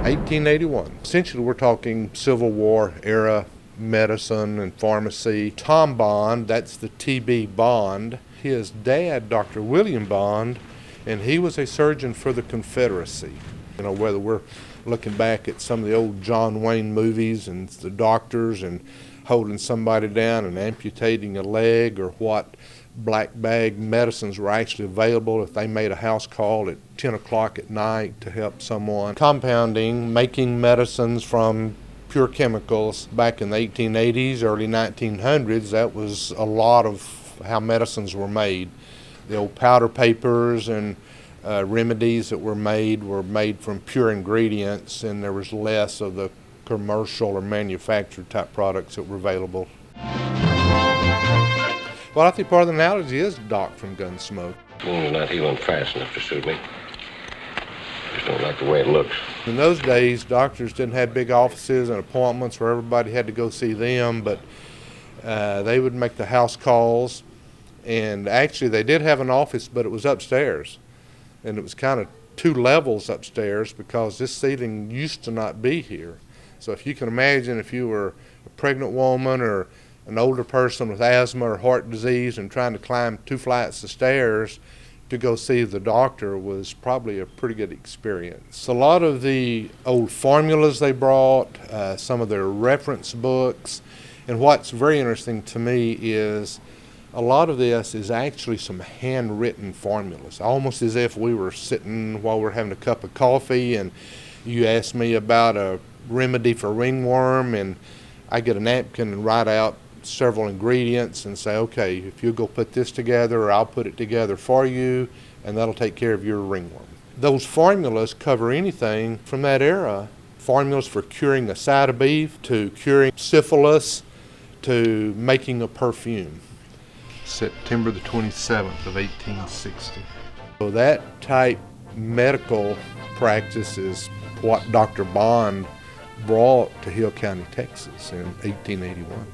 1881. Essentially, we're talking Civil War era medicine and pharmacy. Tom Bond, that's the TB Bond. His dad, Dr. William Bond, and he was a surgeon for the Confederacy. You know, whether we're looking back at some of the old John Wayne movies and the doctors and holding somebody down and amputating a leg, or what black bag medicines were actually available if they made a house call at 10 o'clock at night to help someone. Compounding, making medicines from pure chemicals back in the 1880s, early 1900s, that was a lot of how medicines were made. The old powder papers and remedies that were made from pure ingredients, and there was less of the commercial or manufactured type products that were available. Well, I think part of the analogy is Doc from Gunsmoke. Wound's not healing fast enough to suit me. Just don't like the way it looks. In those days, doctors didn't have big offices and appointments where everybody had to go see them, but they would make the house calls. And actually, they did have an office, but it was upstairs. And it was kind of 2 levels upstairs because this ceiling used to not be here. So if you can imagine, if you were a pregnant woman or an older person with asthma or heart disease and trying to climb 2 flights of stairs to go see the doctor, was probably a pretty good experience. A lot of the old formulas they brought, some of their reference books, and what's very interesting to me is a lot of this is actually some handwritten formulas, almost as if we were sitting while we're having a cup of coffee and you asked me about a remedy for ringworm, and I get a napkin and write out several ingredients and say, okay, if you go put this together, or I'll put it together for you, and that'll take care of your ringworm. Those formulas cover anything from that era. Formulas for curing a side of beef, to curing syphilis, to making a perfume. September the 27th of 1860. So that type medical practice is what Dr. Bond brought to Hill County, Texas in 1881.